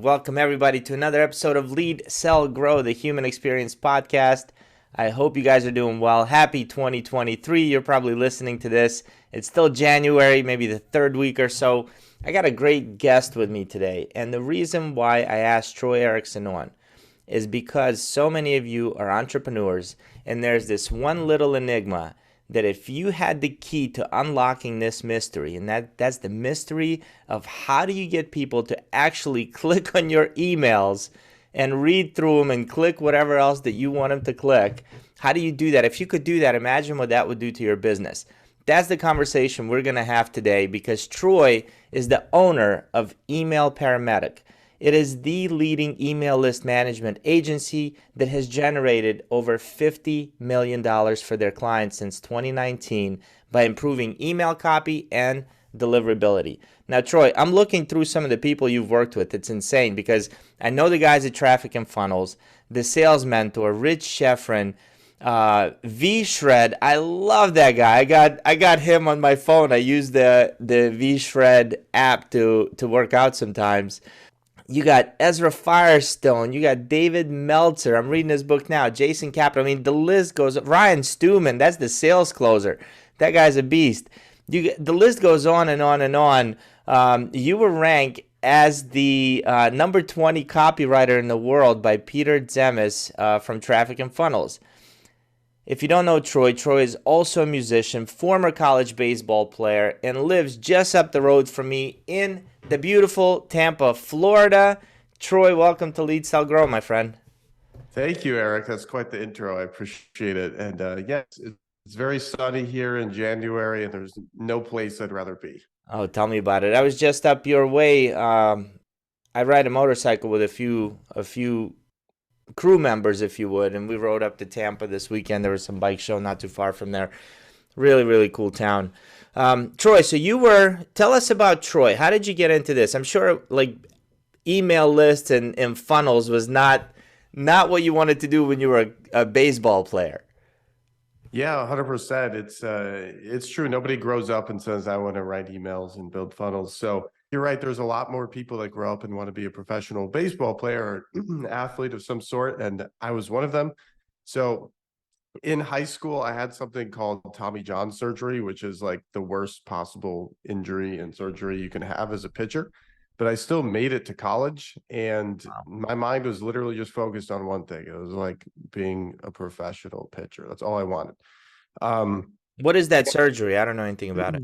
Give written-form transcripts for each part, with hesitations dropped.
Welcome everybody to another episode of Lead, Sell, Grow, the Human Experience Podcast. I hope you guys are doing well. Happy 2023. You're probably listening to this. It's still January, maybe the third week or so. I got a great guest with me today. And the reason why I asked Troy Ericson on is because so many of you are entrepreneurs, and there's this one little enigma that if you had the key to unlocking this mystery, and that's the mystery of how do you get people to actually click on your emails and read through them and click whatever else that you want them to click. How do you do that? If you could do that, imagine what that would do to your business. That's the conversation we're going to have today, because Troy is the owner of Email Paramedic. It is the leading email list management agency that has generated over $50 million for their clients since 2019 by improving email copy and deliverability. Now, Troy, I'm looking through some of the people you've worked with. It's insane because I know the guys at Traffic and Funnels, the sales mentor, Rich Sheffrin, V-Shred. I love that guy. I got him on my phone. I use the V-Shred app to work out sometimes. You got Ezra Firestone. You got David Meltzer. I'm reading his book now. Jason Capra. I mean, the list goes. Ryan Stewman. That's the sales closer. That guy's a beast. The list goes on and on and on. You were ranked as the number 20 copywriter in the world by Peter Zemes from Traffic and Funnels. If you don't know Troy, Troy is also a musician, former college baseball player, and lives just up the road from me in the beautiful Tampa, Florida. Troy, welcome to Lead, Sell, Grow, my friend. Thank you, Eric. That's quite the intro. I appreciate it. And yes, it's very sunny here in January, and there's no place I'd rather be. Oh, tell me about it. I was just up your way. I ride a motorcycle with a few crew members, if you would, and we rode up to Tampa this weekend. There was some bike show not too far from there. Really, really cool town. Troy, so tell us about Troy. How did you get into this? I'm sure like email lists and funnels was not what you wanted to do when you were a baseball player. Yeah, 100%. It's true. Nobody grows up and says, I want to write emails and build funnels. So you're right. There's a lot more people that grow up and want to be a professional baseball player or athlete of some sort. And I was one of them. So in high school, I had something called Tommy John surgery, which is like the worst possible injury and surgery you can have as a pitcher. But I still made it to college, and my mind was literally just focused on one thing. It was like being a professional pitcher. That's all I wanted. What is that surgery? I don't know anything about it.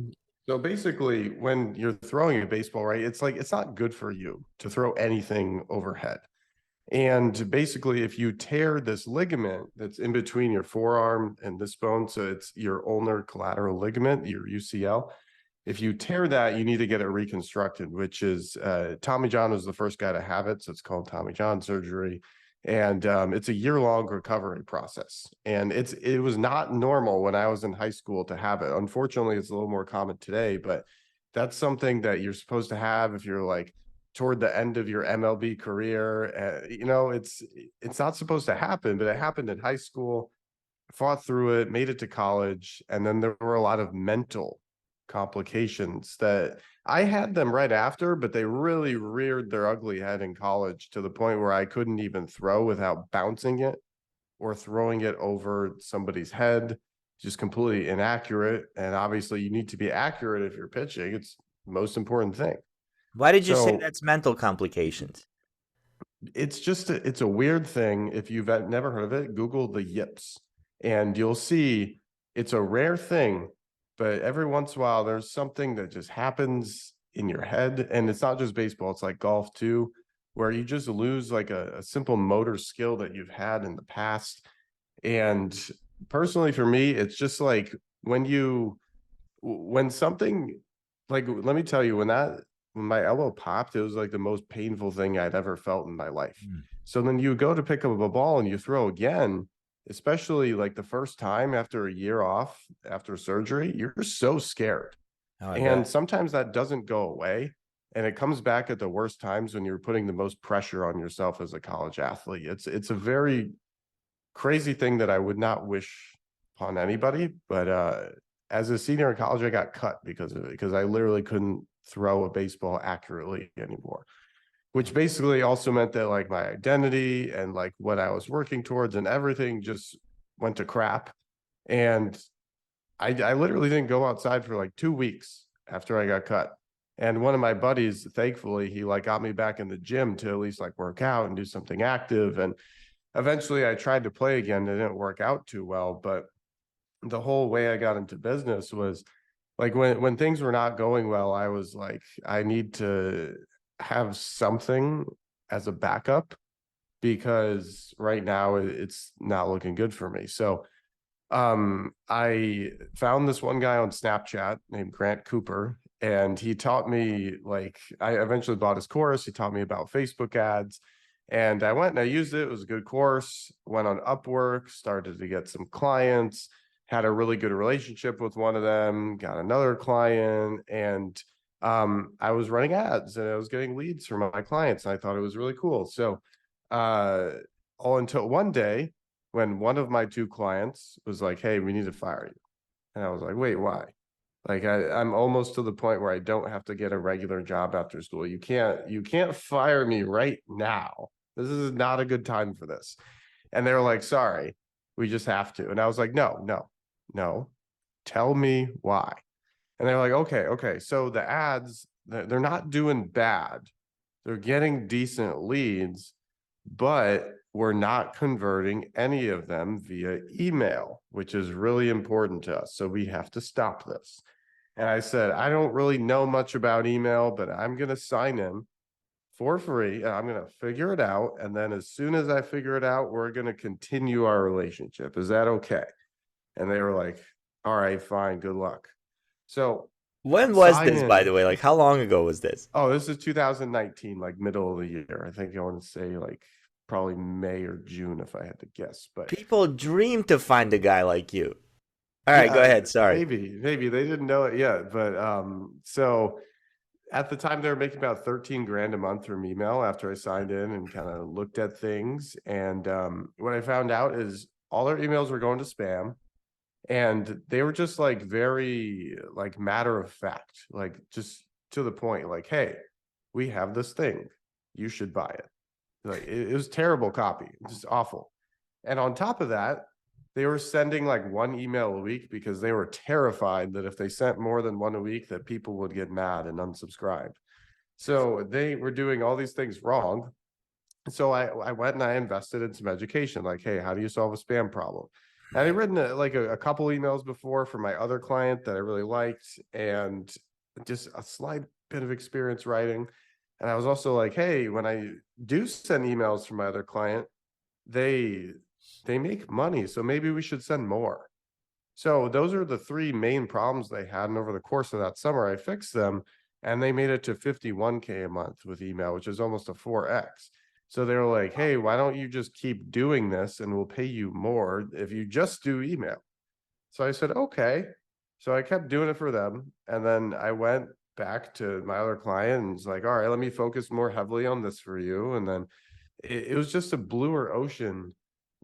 So basically, when you're throwing a baseball, right, it's like it's not good for you to throw anything overhead. And basically, if you tear this ligament that's in between your forearm and this bone, so it's your ulnar collateral ligament, your UCL, if you tear that, you need to get it reconstructed, which is Tommy John was the first guy to have it. So it's called Tommy John surgery. And it's a year-long recovery process. And it was not normal when I was in high school to have it. Unfortunately, it's a little more common today, but that's something that you're supposed to have if you're like toward the end of your MLB career. It's not supposed to happen, but it happened in high school. Fought through it, made it to college, and then there were a lot of mental complications that I had them right after, but they really reared their ugly head in college to the point where I couldn't even throw without bouncing it or throwing it over somebody's head, just completely inaccurate. And obviously you need to be accurate if you're pitching. It's the most important thing. Why did you say that's mental complications? It's a weird thing. If you've never heard of it, Google the yips and you'll see it's a rare thing. But every once in a while, there's something that just happens in your head. And it's not just baseball, it's like golf too, where you just lose like a simple motor skill that you've had in the past. And personally, for me, it's just like when something, like, let me tell you, when my elbow popped, it was like the most painful thing I'd ever felt in my life. So then you go to pick up a ball and you throw again, especially like the first time after a year off after surgery, you're so scared. And sometimes that doesn't go away. And it comes back at the worst times when you're putting the most pressure on yourself as a college athlete. It's a very crazy thing that I would not wish upon anybody. But as a senior in college, I got cut because of it, because I literally couldn't throw a baseball accurately anymore. which basically also meant that like my identity and like what I was working towards and everything just went to crap. And I literally didn't go outside for like 2 weeks after I got cut. And one of my buddies, thankfully, he like got me back in the gym to at least like work out and do something active. And eventually I tried to play again. It didn't work out too well, but the whole way I got into business was like when things were not going well, I was like, I need to have something as a backup because right now it's not looking good for me. So I found this one guy on Snapchat named Grant Cooper, and he taught me, like, I eventually bought his course. He taught me about Facebook ads, and I went and I used it. It was a good course. Went on Upwork, started to get some clients, had a really good relationship with one of them, got another client, and I was running ads and I was getting leads from my clients. And I thought it was really cool. So uh all until one day when one of my two clients was like, "Hey, we need to fire you." And I was like, "Wait, why?" Like I'm almost to the point where I don't have to get a regular job after school. You can't fire me right now. This is not a good time for this. And they were like, "Sorry, we just have to." And I was like, "No, no, no. Tell me why." And they're like, "Okay, okay. So the ads, they're not doing bad. They're getting decent leads, but we're not converting any of them via email, which is really important to us. So we have to stop this." And I said, "I don't really know much about email, but I'm going to sign in for free and I'm going to figure it out. And then as soon as I figure it out, we're going to continue our relationship. Is that okay?" And they were like, "All right, fine. Good luck." So When was sign this, by the in. way? Like, how long ago was this? Oh, this is 2019, like middle of the year. I think I want to say like probably May or June if I had to guess. But People dream to find a guy like you. All right, go yeah, ahead. Sorry. maybe they didn't know it yet. But so at the time they were making about 13 grand a month from email after I signed in and kind of looked at things. And what I found out is all their emails were going to spam. And they were just like very like matter of fact, like just to the point, like, "Hey, we have this thing, you should buy it." Like it was terrible copy, just awful. And on top of that, they were sending like one email a week because they were terrified that if they sent more than one a week that people would get mad and unsubscribe. So they were doing all these things wrong. So I went and I invested in some education, like, "Hey, how do you solve a spam problem?" And I'd written like a couple emails before for my other client that I really liked, and just a slight bit of experience writing. And I was also like, "Hey, when I do send emails from my other client, they they make money, so maybe we should send more." So those are the three main problems they had, and over the course of that summer, I fixed them, and they made it to 51K a month with email, which is almost a 4x. So they were like, "Hey, why don't you just keep doing this, and we'll pay you more if you just do email?" So I said, "Okay." So I kept doing it for them, and then I went back to my other client and was like, "All right, let me focus more heavily on this for you." And then it was just a bluer ocean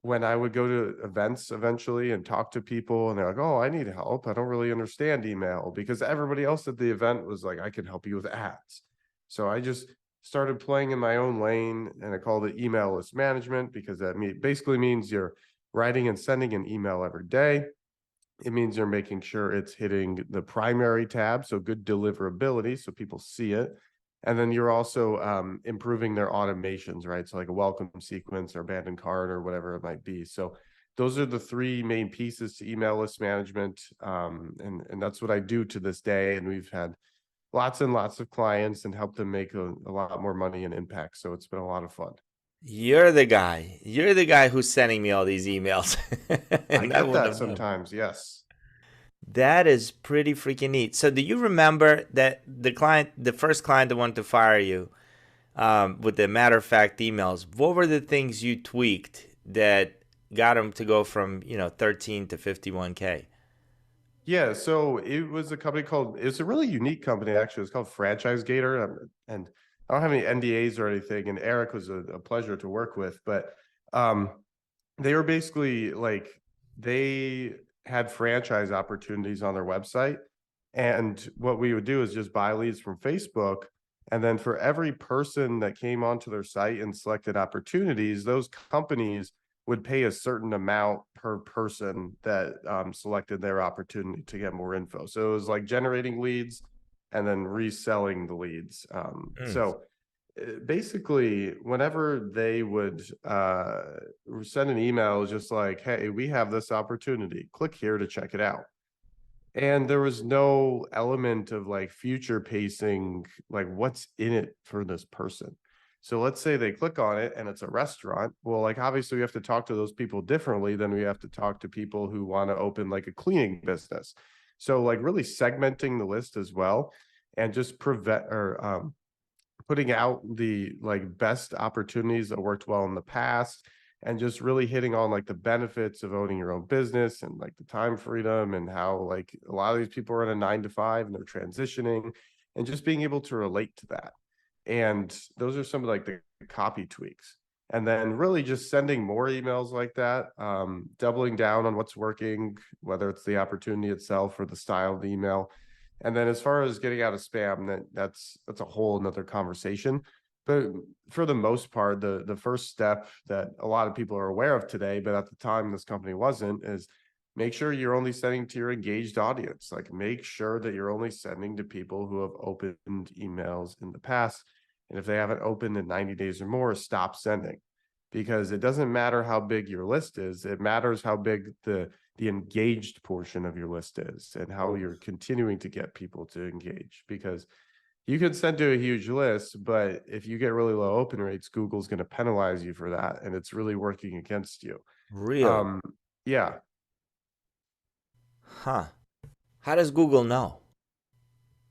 when I would go to events eventually and talk to people, and they're like, "Oh, I need help. I don't really understand email," because everybody else at the event was like, "I can help you with ads." So I just started playing in my own lane, and I called it email list management because that basically means you're writing and sending an email every day. It means you're making sure it's hitting the primary tab, so good deliverability, so people see it. And then you're also improving their automations, right? So like a welcome sequence or abandoned cart or whatever it might be. So those are the three main pieces to email list management. And that's what I do to this day. And we've had lots and lots of clients and helped them make a lot more money and impact. So it's been a lot of fun. You're the guy. You're the guy who's sending me all these emails. I And I get wouldn't that have known. sometimes. Yes. That is pretty freaking neat. So, do you remember that the first client that wanted to fire you, with the matter of fact emails? What were the things you tweaked that got him to go from 13 to 51K? Yeah, so it was a company called, it's a really unique company actually. It's called Franchise Gator. And I don't have any NDAs or anything. And Eric was a pleasure to work with, but um, they were basically like, they had franchise opportunities on their website. And what we would do is just buy leads from Facebook And then for every person that came onto their site and selected opportunities, those companies would pay a certain amount per person that selected their opportunity to get more info. So it was like generating leads and then reselling the leads. Mm. So basically, whenever they would send an email, just like, hey, we have this opportunity, click here to check it out. And there was no element of like future pacing, like what's in it for this person. So let's say they click on it and it's a restaurant. Well, like obviously we have to talk to those people differently than we have to talk to people who want to open like a cleaning business. So like really segmenting the list as well and just prevent or putting out the like best opportunities that worked well in the past and just really hitting on like the benefits of owning your own business and like the time freedom and how like a lot of these people are in a 9 to 5 and they're transitioning and just being able to relate to that. And those are some of like the copy tweaks. And then really just sending more emails like that, doubling down on what's working, whether it's the opportunity itself or the style of the email. And then as far as getting out of spam, that's a whole another conversation. But for the most part, the first step that a lot of people are aware of today, but at the time this company wasn't, is make sure you're only sending to your engaged audience. Like make sure that you're only sending to people who have opened emails in the past. And if they haven't opened in 90 days or more, stop sending. Because it doesn't matter how big your list is, it matters how big the engaged portion of your list is and how you're continuing to get people to engage. Because you can send to a huge list, but if you get really low open rates, Google's going to penalize you for that, and it's really working against you. Really? Um, yeah, Huh. How does Google know?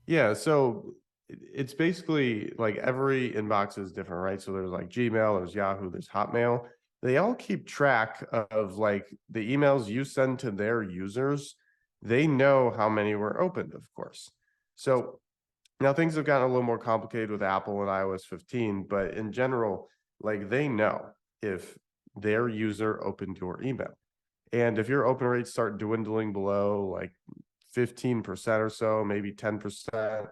yeah. So it's basically like every inbox is different, right? So there's like Gmail, there's Yahoo, there's Hotmail. They all keep track of like the emails you send to their users. They know how many were opened, of course. So now things have gotten a little more complicated with Apple and iOS 15, but in general, like they know if their user opened your email. And if your open rates start dwindling below like 15% or so, maybe 10%,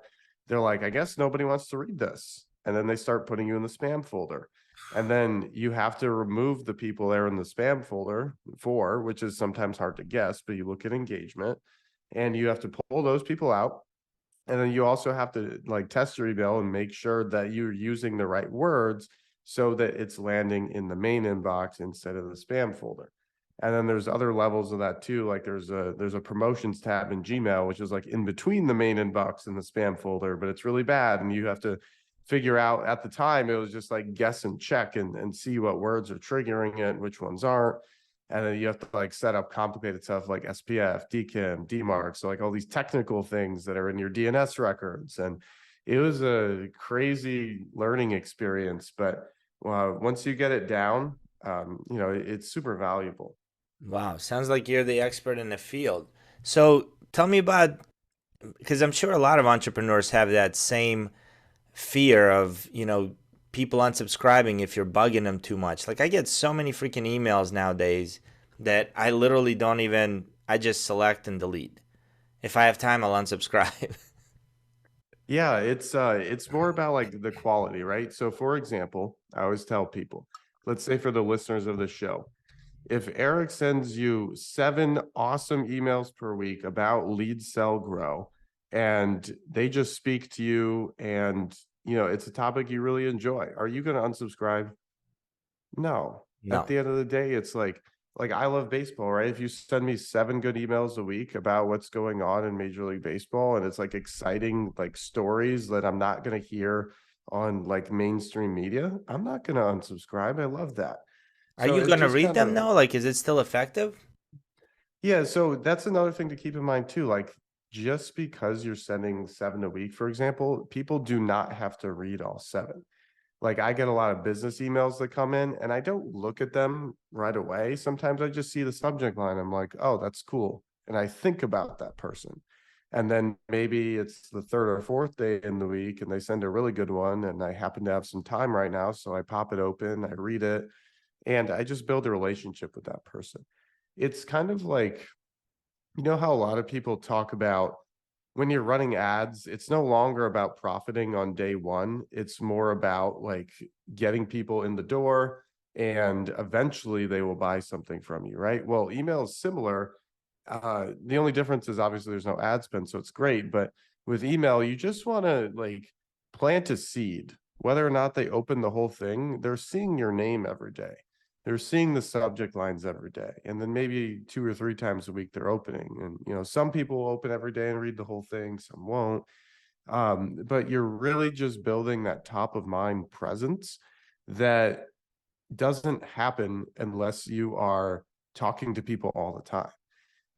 they're like, I guess nobody wants to read this. And then they start putting you in the spam folder. And then you have to remove the people there in the spam folder for, which is sometimes hard to guess, but you look at engagement and you have to pull those people out. And then you also have to like test your email and make sure that you're using the right words so that it's landing in the main inbox instead of the spam folder. And then there's other levels of that too. Like there's a promotions tab in Gmail, which is like in between the main inbox and the spam folder, but it's really bad. And you have to figure out at the time, it was just like guess and check and see what words are triggering it, which ones aren't. And then you have to like set up complicated stuff like SPF, DKIM, DMARC. So like all these technical things that are in your DNS records. And it was a crazy learning experience. But once you get it down, it's super valuable. Wow, sounds like you're the expert in the field. So tell me about, because I'm sure a lot of entrepreneurs have that same fear of, people unsubscribing if you're bugging them too much. Like I get so many freaking emails nowadays that I literally don't even, I just select and delete. If I have time, I'll unsubscribe. Yeah, it's more about like the quality, right? So for example, I always tell people, let's say for the listeners of the show, if Eric sends you 7 awesome emails per week about lead sell grow and they just speak to you and it's a topic you really enjoy, are you going to unsubscribe? No. At No. the end of the day, it's like I love baseball, right? If you send me 7 good emails a week about what's going on in Major League Baseball and it's like exciting like stories that I'm not going to hear on like mainstream media, I'm not going to unsubscribe. I love that. Are So you it's going to just read kind them of though? Like, is it still effective? yeah, so that's another thing to keep in mind too. Like just because you're sending 7 a week, for example, people do not have to read all 7. Like I get a lot of business emails that come in and I don't look at them right away. Sometimes I just see the subject line. I'm like, oh, that's cool. And I think about that person. And then maybe it's the third or fourth day in the week and they send a really good one. And I happen to have some time right now. So I pop it open, I read it, and I just build a relationship with that person. It's kind of like, how a lot of people talk about when you're running ads, it's no longer about profiting on day one. It's more about like getting people in the door and eventually they will buy something from you, right? Well, email is similar. The only difference is obviously there's no ad spend, so it's great. But with email, you just want to like plant a seed. Whether or not they open the whole thing, they're seeing your name every day. They're seeing the subject lines every day. And then maybe 2 or 3 times a week they're opening. And some people will open every day and read the whole thing, some won't. But you're really just building that top of mind presence that doesn't happen unless you are talking to people all the time.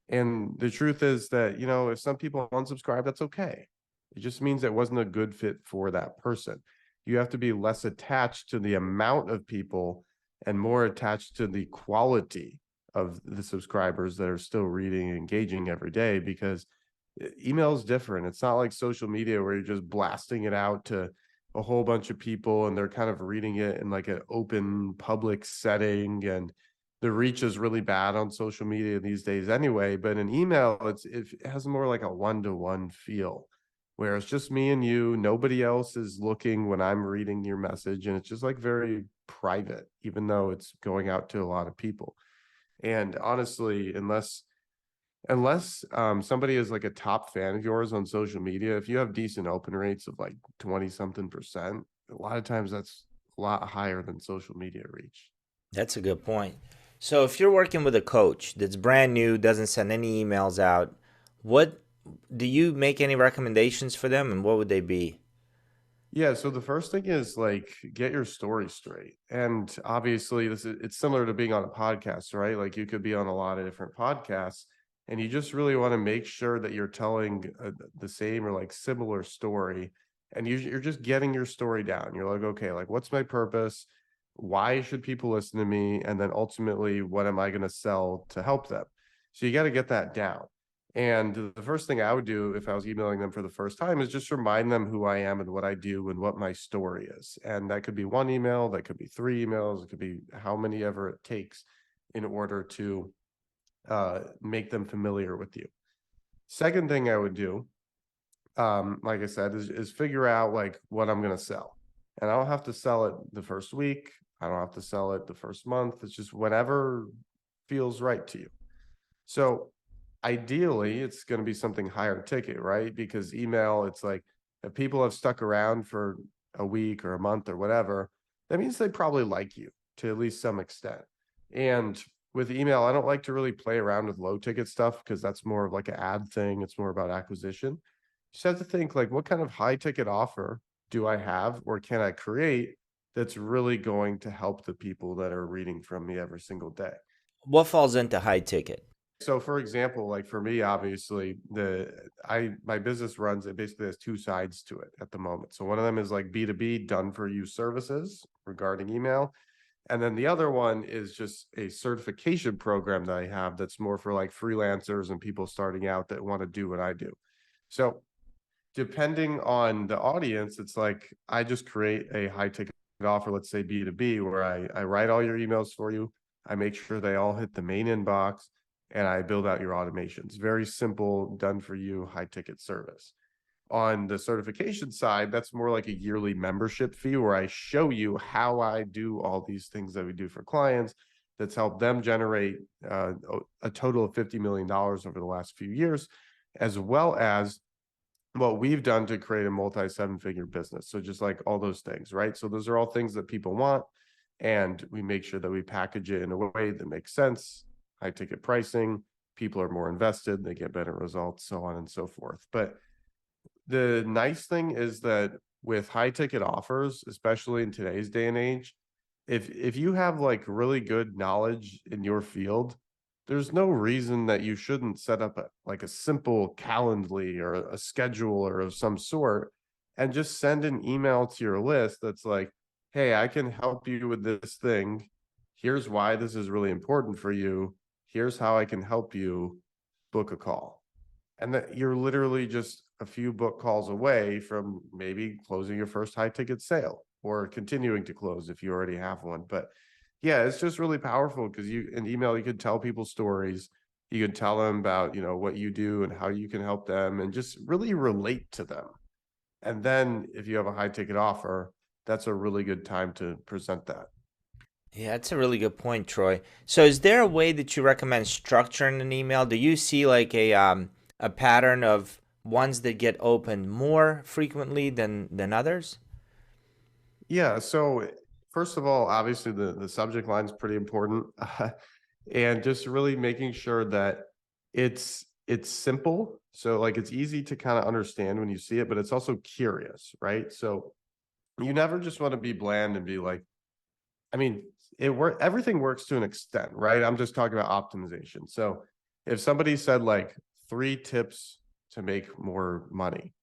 And the truth is that, if some people unsubscribe, that's okay. It just means it wasn't a good fit for that person. You have to be less attached to the amount of people and more attached to the quality of the subscribers that are still reading and engaging every day, because email is different. It's not like social media where you're just blasting it out to a whole bunch of people and they're kind of reading it in like an open public setting, and the reach is really bad on social media these days anyway. But in email, it has more like a one-to-one feel where it's just me and you, nobody else is looking when I'm reading your message, and it's just like very private, even though it's going out to a lot of people. And honestly, unless somebody is like a top fan of yours on social media, if you have decent open rates of like 20 something percent, a lot of times that's a lot higher than social media reach. That's a good point. So if you're working with a coach that's brand new, doesn't send any emails out, what do you make any recommendations for them, and what would they be? Yeah, so the first thing is like get your story straight. And obviously it's similar to being on a podcast, right? Like you could be on a lot of different podcasts and you just really want to make sure that you're telling the same or like similar story, and you're just getting your story down. You're like, okay, like what's my purpose? Why should people listen to me? And then ultimately, what am I going to sell to help them? So you got to get that down. And the first thing I would do if I was emailing them for the first time is just remind them who I am and what I do and what my story is. And that could be one email, that could be 3 emails, it could be how many ever it takes in order to make them familiar with you. Second thing I would do, like I said, is figure out like what I'm going to sell. And I don't have to sell it the first week. I don't have to sell it the first month. It's just whatever feels right to you. So ideally, it's going to be something higher ticket, right? Because email, it's like if people have stuck around for a week or a month or whatever, that means they probably like you to at least some extent. And with email, I don't like to really play around with low ticket stuff because that's more of like an ad thing. It's more about acquisition. You just have to think like, what kind of high ticket offer do I have or can I create that's really going to help the people that are reading from me every single day? What falls into high ticket? So for example, like for me, obviously my business runs, it basically has two sides to it at the moment. So one of them is like B2B done for you services regarding email. And then the other one is just a certification program that I have that's more for like freelancers and people starting out that want to do what I do. So depending on the audience, it's like I just create a high ticket offer, let's say B2B, where I write all your emails for you. I make sure they all hit the main inbox and I build out your automations. Very simple, done for you, high ticket service. On the certification side, that's more like a yearly membership fee where I show you how I do all these things that we do for clients that's helped them generate a total of $50 million over the last few years, as well as what we've done to create a multi-7-figure business. So just like all those things, right? So those are all things that people want. And we make sure that we package it in a way that makes sense, high ticket pricing, people are more invested, they get better results, so on and so forth. But the nice thing is that with high ticket offers, especially in today's day and age, if you have like really good knowledge in your field, there's no reason that you shouldn't set up like a simple Calendly or a scheduler of some sort and just send an email to your list that's like, hey, I can help you with this thing. Here's why this is really important for you. Here's how I can help you. Book a call. And that you're literally just a few book calls away from maybe closing your first high ticket sale or continuing to close if you already have one. But yeah, it's just really powerful because you in email you could tell people stories. You can tell them about, what you do and how you can help them and just really relate to them. And then if you have a high ticket offer, that's a really good time to present that. Yeah, that's a really good point, Troy. So is there a way that you recommend structuring an email? Do you see like a pattern of ones that get opened more frequently than others? Yeah. So first of all, obviously the subject line is pretty important. And just really making sure that it's simple. So like it's easy to kind of understand when you see it, but it's also curious, right? So you never just want to be bland and be like, I mean, everything works to an extent, right? I'm just talking about optimization. So if somebody said like 3 tips to make more money,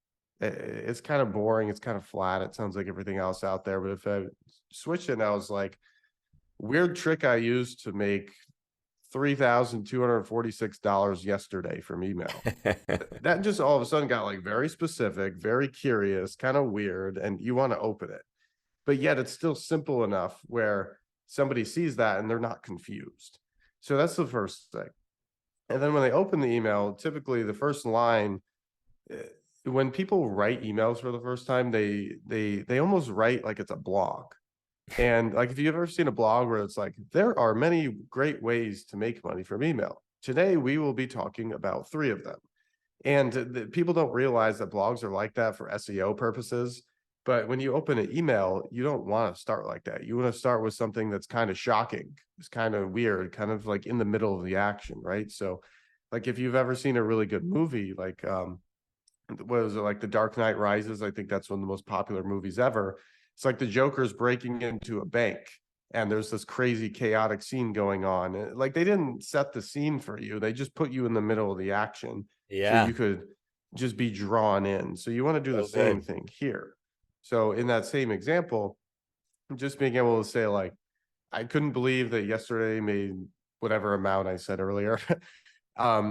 it's kind of boring, it's kind of flat. It sounds like everything else out there. But if I switched it and I was like, weird trick I used to make $3,246 yesterday from email. That just all of a sudden got like very specific, very curious, kind of weird, and you want to open it. But yet it's still simple enough where somebody sees that and they're not confused. So that's the first thing. And then when they open the email, typically the first line, eh, when people write emails for the first time, they almost write like it's a blog. And like if you've ever seen a blog where it's like, there are many great ways to make money from email. Today we will be talking about 3 of them. And people don't realize that blogs are like that for SEO purposes. But when you open an email, you don't want to start like that. You want to start with something that's kind of shocking. It's kind of weird, kind of like in the middle of the action, right? So, like if you've ever seen a really good movie, like what was it, like The Dark Knight Rises? I think that's one of the most popular movies ever. It's like the Joker's breaking into a bank and there's this crazy chaotic scene going on. Like they didn't set the scene for you. They just put you in the middle of the action so Yeah, you could just be drawn in. So you want to do the so same good. thing here. So in that same example, just being able to say like, I couldn't believe that yesterday made whatever amount I said earlier.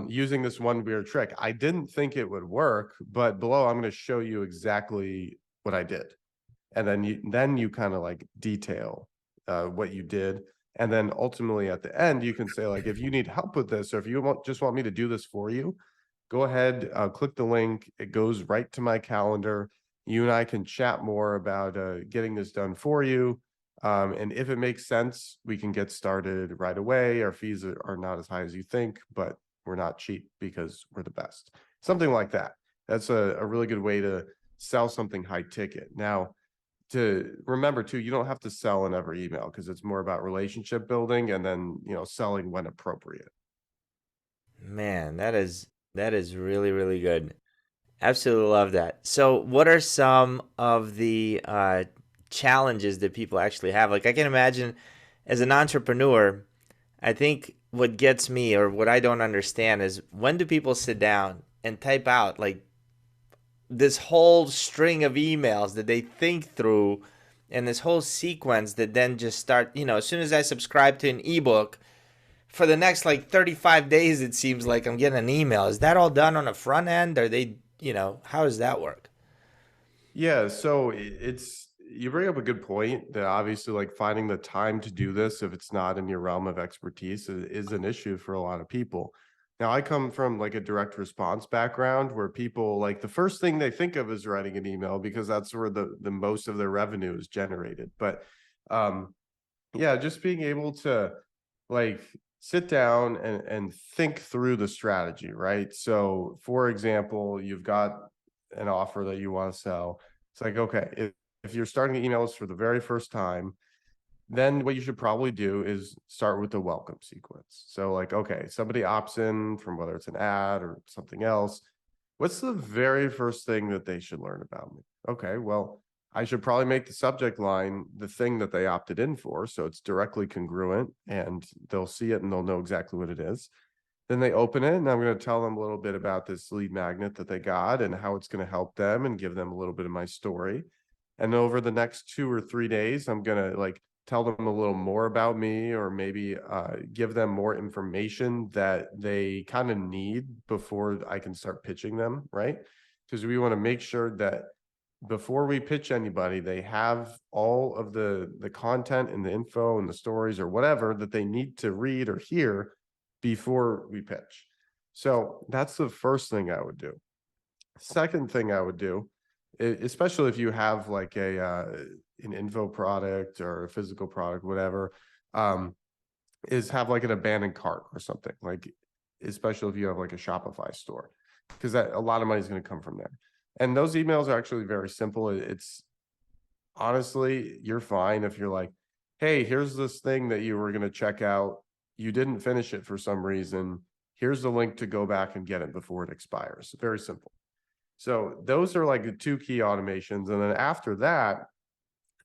Using this one weird trick. I didn't think it would work, but below I'm going to show you exactly what I did. And then you kind of like detail what you did. And then ultimately at the end, you can say like, if you need help with this, or if you just want me to do this for you, go ahead, click the link. It goes right to my calendar. You and I can chat more about getting this done for you. And if it makes sense, we can get started right away. Our fees are not as high as you think, but we're not cheap because we're the best. Something like that. That's a really good way to sell something high ticket. Now, to remember too, you don't have to sell in every email because it's more about relationship building and then, selling when appropriate. Man, that is really really good. Absolutely love that. So, what are some of the challenges that people actually have? Like, I can imagine as an entrepreneur, I think what gets me or what I don't understand is when do people sit down and type out like this whole string of emails that they think through and this whole sequence that then just start, as soon as I subscribe to an ebook, for the next like 35 days, it seems like I'm getting an email. Is that all done on the front end? Are they, how does that work? Yeah, so it's you bring up a good point that obviously like finding the time to do this if it's not in your realm of expertise is an issue for a lot of people. Now I come from like a direct response background where people like the first thing they think of is writing an email because that's where the most of their revenue is generated. But um yeah, just being able to like sit down and think through the strategy, right? So for example, you've got an offer that you want to sell. It's like, okay, if you're starting the emails for the very first time, then what you should probably do is start with the welcome sequence. So like, okay, somebody opts in from whether it's an ad or something else. What's the very first thing that they should learn about me? Okay, well, I should probably make the subject line the thing that they opted in for. So it's directly congruent and they'll see it and they'll know exactly what it is. Then they open it and I'm going to tell them a little bit about this lead magnet that they got and how it's going to help them and give them a little bit of my story. And over the next 2 or 3 days, I'm going to like tell them a little more about me or maybe give them more information that they kind of need before I can start pitching them, right? Because we want to make sure that before we pitch anybody, they have all of the content and the info and the stories or whatever that they need to read or hear before we pitch. So that's the first thing I would do. Second thing I would do, especially if you have like an info product or a physical product, whatever, um, is have like an abandoned cart or something. Like, especially if you have like a Shopify store, because that a lot of money is going to come from there. And those emails are actually very simple. It's honestly, you're fine if you're like, hey, here's this thing that you were going to check out. You didn't finish it for some reason. Here's the link to go back and get it before it expires. Very simple. So those are like the two key automations. And then after that,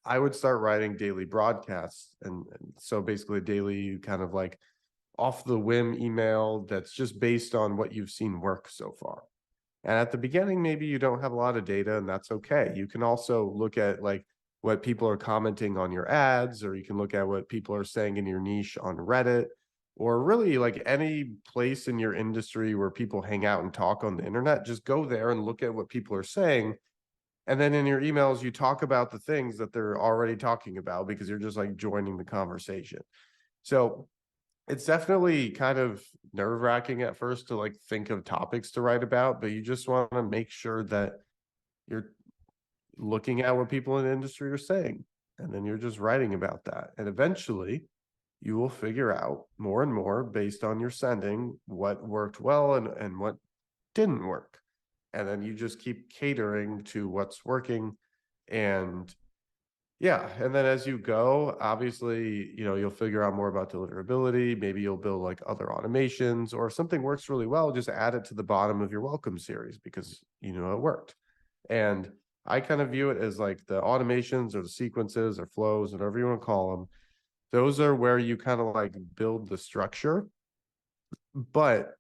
I would start writing daily broadcasts. And so basically daily kind of like off the whim email that's just based on what you've seen work so far. And at the beginning, maybe you don't have a lot of data, and that's okay. You can also look at like what people are commenting on your ads, or you can look at what people are saying in your niche on Reddit, or really like any place in your industry where people hang out and talk on the internet. Just go there and look at what people are saying. And then in your emails, you talk about the things that they're already talking about because you're just like joining the conversation. So it's definitely kind of nerve-wracking at first to like think of topics to write about, but you just want to make sure that you're looking at what people in the industry are saying, and then you're just writing about that. And eventually you will figure out more and more based on your sending what worked well and what didn't work. And then you just keep catering to what's working. And yeah, and then as you go, obviously, you'll figure out more about deliverability. Maybe you'll build like other automations, or if something works really well, just add it to the bottom of your welcome series because it worked. And I kind of view it as like the automations or the sequences or flows, whatever you want to call them. Those are where you kind of like build the structure, but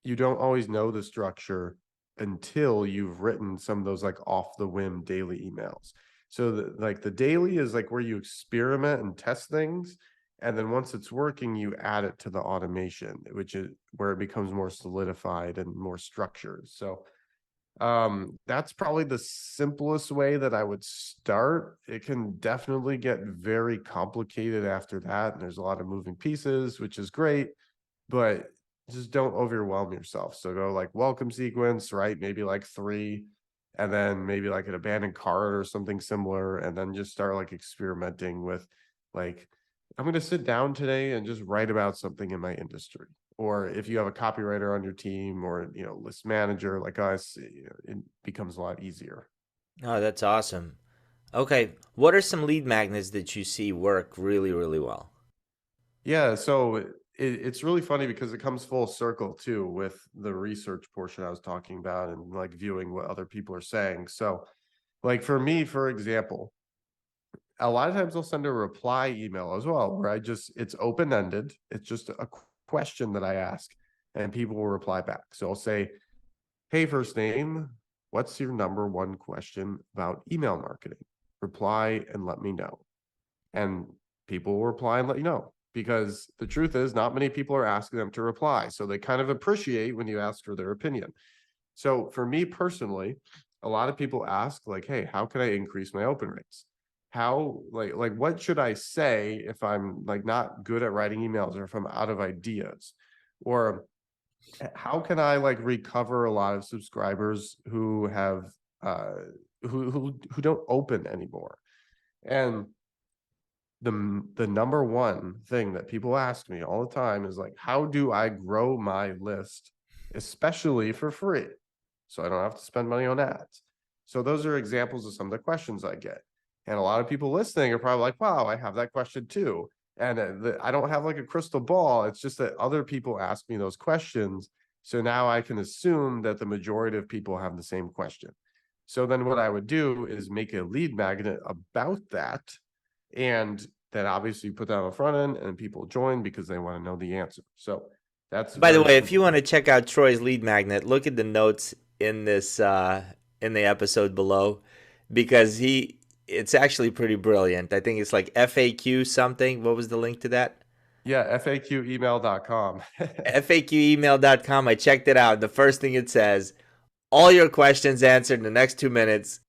you don't always know the structure until you've written some of those like off the whim daily emails. So the daily is like where you experiment and test things. And then once it's working, you add it to the automation, which is where it becomes more solidified and more structured. So that's probably the simplest way that I would start. It can definitely get very complicated after that. And there's a lot of moving pieces, which is great, but just don't overwhelm yourself. So go like welcome sequence, right? Maybe like 3, and then maybe like an abandoned cart or something similar. And then just start like experimenting with like, I'm going to sit down today and just write about something in my industry. Or if you have a copywriter on your team or, list manager like us, it becomes a lot easier. Oh, that's awesome. Okay, what are some lead magnets that you see work really, really well? Yeah, so it's really funny because it comes full circle too with the research portion I was talking about and like viewing what other people are saying. So like for me, for example, a lot of times I'll send a reply email as well, where it's open-ended. It's just a question that I ask and people will reply back. So I'll say, hey, first name, what's your number one question about email marketing? Reply and let me know. And people will reply and let you know, because the truth is not many people are asking them to reply. So they kind of appreciate when you ask for their opinion. So for me personally, a lot of people ask like, hey, how can I increase my open rates? How like what should I say if I'm like not good at writing emails, or if I'm out of ideas? Or how can I like recover a lot of subscribers who have who don't open anymore? And the number one thing that people ask me all the time is like, how do I grow my list, especially for free, so I don't have to spend money on ads? So those are examples of some of the questions I get. And a lot of people listening are probably like, wow, I have that question too. And I don't have like a crystal ball. It's just that other people ask me those questions. So now I can assume that the majority of people have the same question. So then what I would do is make a lead magnet about that. And then obviously you put that on the front end and people join because they want to know the answer. So that's By the very way, if you simple. want to check out Troy's lead magnet, look at the notes in this in the episode below, because it's actually pretty brilliant. I think it's like FAQ something. What was the link to that? Yeah, faqemail.com. FAQemail.com. I checked it out. The first thing it says, all your questions answered in the next 2 minutes.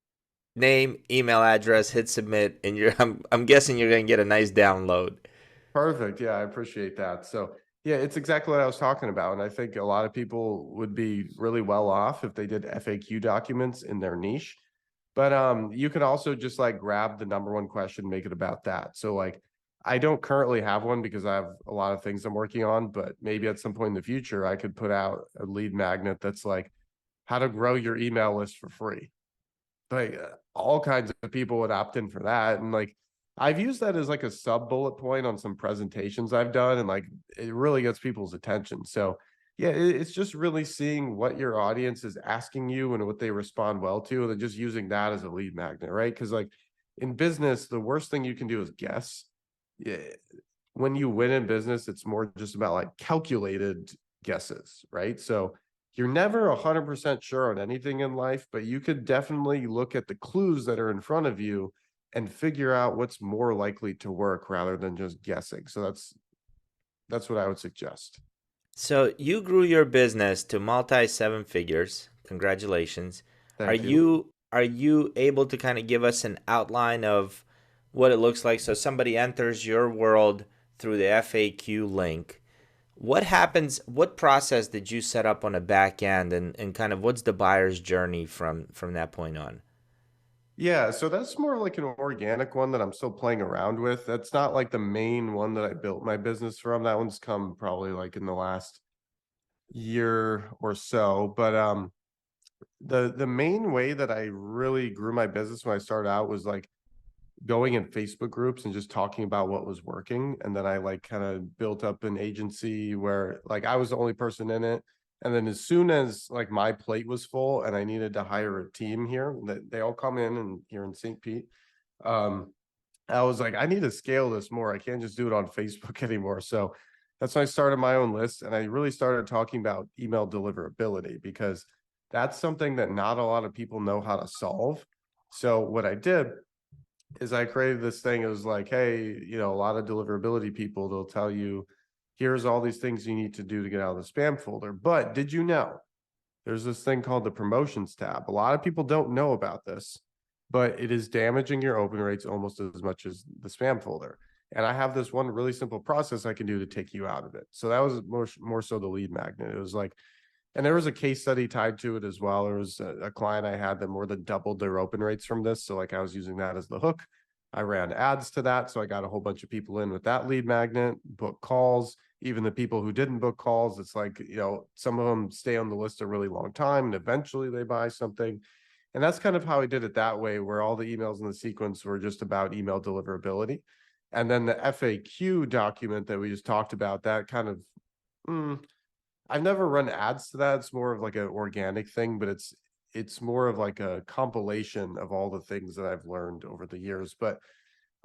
Name, email address, hit submit, and I'm guessing you're gonna get a nice download. Perfect. Yeah, I appreciate that. So Yeah, it's exactly what I was talking about. And I think a lot of people would be really well off if they did FAQ documents in their niche. But you can also just like grab the number one question, make it about that. So like I don't currently have one because I have a lot of things I'm working on, but maybe at some point in the future I could put out a lead magnet that's like how to grow your email list for free. Like all kinds of people would opt in for that. And like I've used that as like a sub bullet point on some presentations I've done, and like it really gets people's attention. So yeah, it's just really seeing what your audience is asking you and what they respond well to, and then just using that as a lead magnet, right? Because like in business, the worst thing you can do is guess. Yeah, when you win in business, it's more just about like calculated guesses, right? So you're never 100% sure on anything in life, but you could definitely look at the clues that are in front of you and figure out what's more likely to work rather than just guessing. So that's what I would suggest. So you grew your business to multi seven figures. Congratulations. Are Thank you. you able to kind of give us an outline of what it looks like? So somebody enters your world through the FAQ link. What happens? What process did you set up on a back end, and kind of what's the buyer's journey from that point on? Yeah, so that's more like an organic one that I'm still playing around with. That's not like the main one that I built my business from. That one's come probably like in the last year or so. But the main way that I really grew my business when I started out was like going in Facebook groups and just talking about what was working. And then I like kind of built up an agency where like I was the only person in it. And then as soon as like my plate was full and I needed to hire a team here, that they all come in and here in St. Pete. Um, I was like, I need to scale this more. I can't just do it on Facebook anymore. So that's when I started my own list. And I really started talking about email deliverability because that's something that not a lot of people know how to solve. So what I did is I created this thing. It was like, hey, you know, a lot of deliverability people, they'll tell you, here's all these things you need to do to get out of the spam folder. But did you know there's this thing called the promotions tab? A lot of people don't know about this, but it is damaging your open rates almost as much as the spam folder. And I have this one really simple process I can do to take you out of it. So that was more so the lead magnet. It was like, and there was a case study tied to it as well. There was a client I had that more than doubled their open rates from this. So like I was using that as the hook. I ran ads to that. So I got a whole bunch of people in with that lead magnet, book calls. Even the people who didn't book calls, it's like, you know, some of them stay on the list a really long time and eventually they buy something. And that's kind of how I did it that way, where all the emails in the sequence were just about email deliverability. And then the FAQ document that we just talked about, that kind of, I've never run ads to that. It's more of like an organic thing, but it's more of like a compilation of all the things that I've learned over the years. But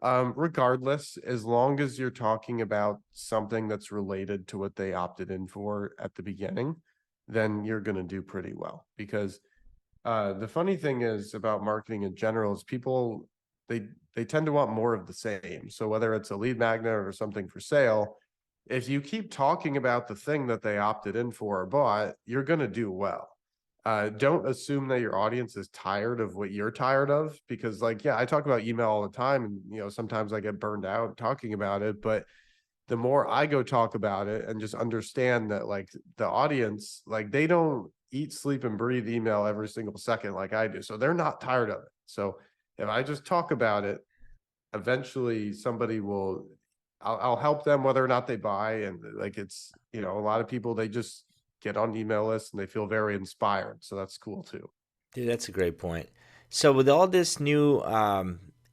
regardless, as long as you're talking about something that's related to what they opted in for at the beginning, then you're going to do pretty well. Because the funny thing is about marketing in general is people they tend to want more of the same. So whether it's a lead magnet or something for sale, if you keep talking about the thing that they opted in for or bought, you're going to do well. Don't assume that your audience is tired of what you're tired of, because like, yeah, I talk about email all the time and, you know, sometimes I get burned out talking about it, but the more I go talk about it and just understand that like the audience, like they don't eat, sleep, and breathe email every single second like I do. So they're not tired of it. So if I just talk about it, eventually somebody will, I'll help them whether or not they buy. And like it's, you know, a lot of people, they just get on email lists and they feel very inspired. So that's cool too. Dude, that's a great point. So with all this new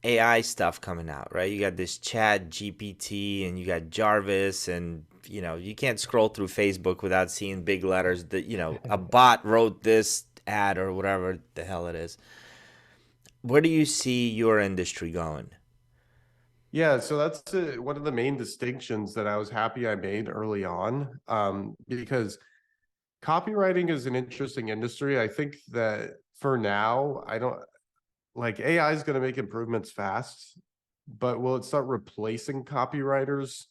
AI stuff coming out, right? You got this Chat GPT and you got Jarvis, and you can't scroll through Facebook without seeing big letters that a bot wrote this ad or whatever the hell it is. Where do you see your industry going? Yeah, so that's one of the main distinctions that I was happy I made early on, because copywriting is an interesting industry. I think that for now, I don't like AI is going to make improvements fast, but will it start replacing copywriters?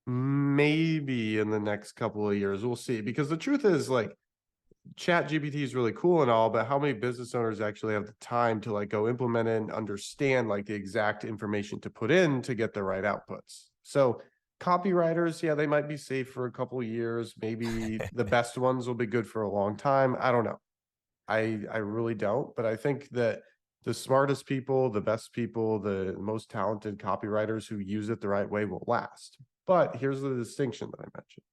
Maybe in the next couple of years, we'll see. Because the truth is, like, Chat GPT is really cool and all, but how many business owners actually have the time to like go implement it and understand like the exact information to put in to get the right outputs? So Copywriters, yeah, they might be safe for a couple of years. Maybe the best ones will be good for a long time. I don't know. I really don't, but I think that the smartest people, the best people, the most talented copywriters who use it the right way will last. But here's the distinction that I mentioned.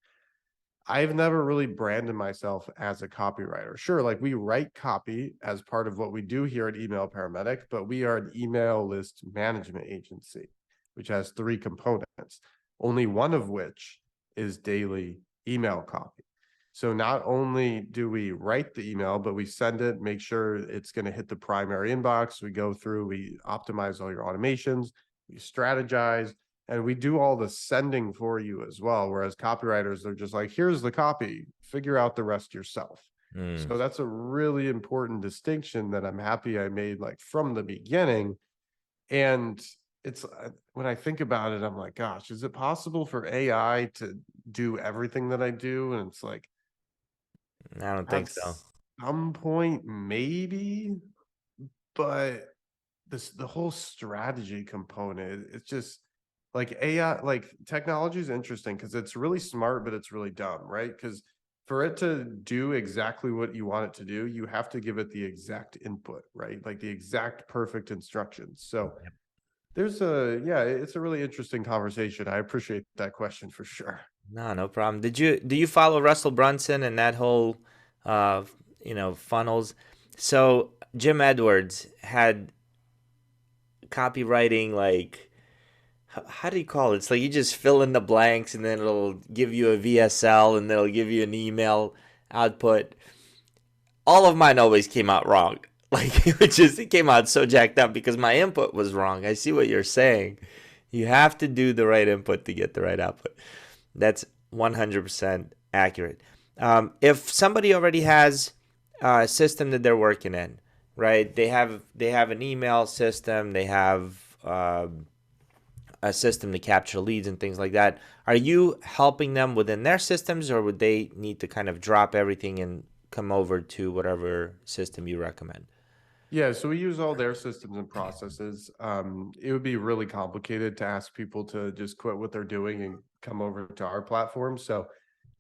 I've never really branded myself as a copywriter. Sure, like we write copy as part of what we do here at Email Paramedic, but we are an email list management agency, which has three components, only one of which is daily email copy. So not only do we write the email, but we send it, make sure it's going to hit the primary inbox. We go through, we optimize all your automations, we strategize, and we do all the sending for you as well. Whereas copywriters, they're just like, here's the copy, figure out the rest yourself. So that's a really important distinction that I'm happy I made like from the beginning. And it's when I think about it, I'm like, gosh, is it possible for AI to do everything that I do? And it's like, I don't think at so. some point, maybe, but the whole strategy component, it's just like AI, like technology is interesting because it's really smart, but it's really dumb, right? Because for it to do exactly what you want it to do, you have to give it the exact input, right? Like the exact perfect instructions. So yeah, it's a really interesting conversation. I appreciate that question for sure. No, no problem. Do you follow Russell Brunson and that whole uh funnels? So Jim Edwards had copywriting like how do you call it? It's like you just fill in the blanks and then it'll give you a VSL and then it'll give you an email output. All of mine always came out wrong. Like it came out so jacked up because my input was wrong. I see what you're saying. You have to do the right input to get the right output. That's 100% accurate. If somebody already has a system that they're working in, right? They have an email system. They have a system to capture leads and things like that. Are you helping them within their systems, or would they need to kind of drop everything and come over to whatever system you recommend? Yeah, so we use all their systems and processes. It would be really complicated to ask people to just quit what they're doing and come over to our platform. So,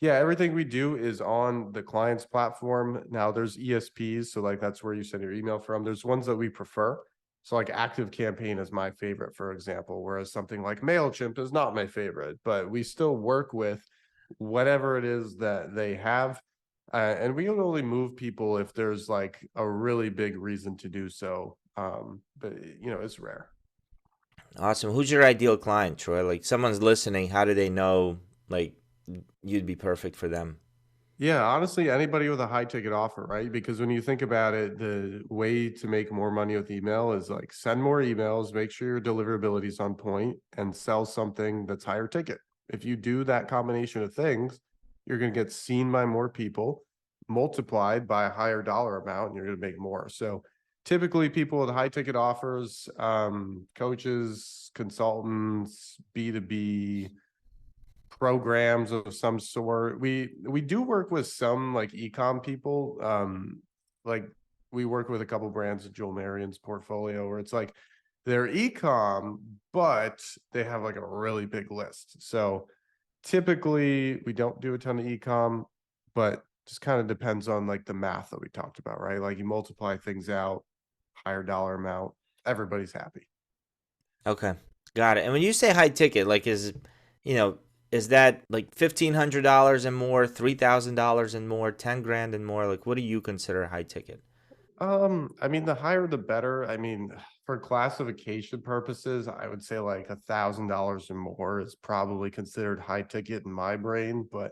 yeah, everything we do is on the client's platform. Now, there's ESPs, so like that's where you send your email from. There's ones that we prefer. So, like Active Campaign is my favorite, for example, whereas something like MailChimp is not my favorite, but we still work with whatever it is that they have. And we only move people if there's like a really big reason to do so. But it's rare. Awesome. Who's your ideal client, Troy? Like someone's listening, how do they know like you'd be perfect for them? Yeah, honestly, anybody with a high ticket offer, right? Because when you think about it, the way to make more money with email is like send more emails, make sure your deliverability is on point, and sell something that's higher ticket. If you do that combination of things, you're going to get seen by more people, multiplied by a higher dollar amount, and you're going to make more. So typically, people with high ticket offers, coaches, consultants, B2B, programs of some sort. We do work with some like ecom people. Like we work with a couple brands of Joel Marion's portfolio where it's like they're ecom, but they have like a really big list. So typically we don't do a ton of ecom, but just kind of depends on like the math that we talked about, right? Like you multiply things out, higher dollar amount, everybody's happy. Okay. Got it. And when you say high ticket, like you know, is that like $1,500 and more, $3,000 and more, 10 grand and more? Like what do you consider high ticket? I mean, the higher the better. I mean, for classification purposes, I would say like $1,000 or more is probably considered high ticket in my brain. But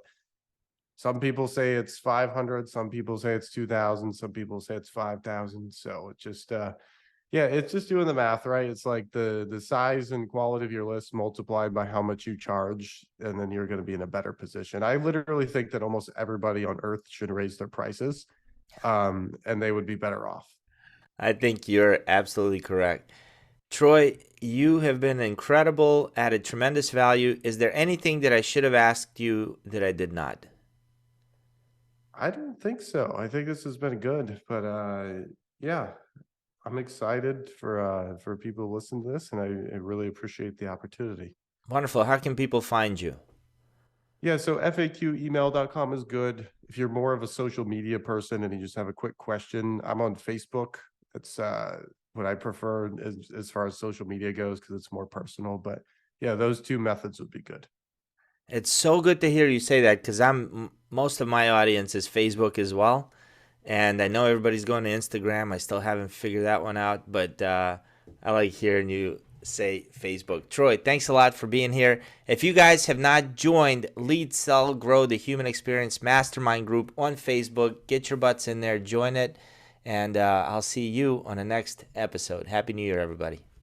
some people say it's 500, some people say it's 2,000, some people say it's 5,000. So it just, yeah, it's just doing the math, right? It's like the size and quality of your list multiplied by how much you charge, and then you're going to be in a better position. I literally think that almost everybody on earth should raise their prices, and they would be better off. I think you're absolutely correct. Troy, you have been incredible, added tremendous value. Is there anything that I should have asked you that I did not? I don't think so. I think this has been good, but yeah, I'm excited for people to listen to this, and I really appreciate the opportunity. Wonderful. How can people find you? Yeah, so faqemail.com is good. If you're more of a social media person and you just have a quick question, I'm on Facebook. That's what I prefer as far as social media goes because it's more personal. But yeah, those two methods would be good. It's so good to hear you say that because most of my audience is Facebook as well, and I know everybody's going to Instagram. I still haven't figured that one out, but I like hearing you say Facebook. Troy, thanks a lot for being here. If you guys have not joined Lead Sell Grow the Human Experience Mastermind Group on Facebook, get your butts in there, join it, and I'll see you on the next episode. Happy New Year, everybody.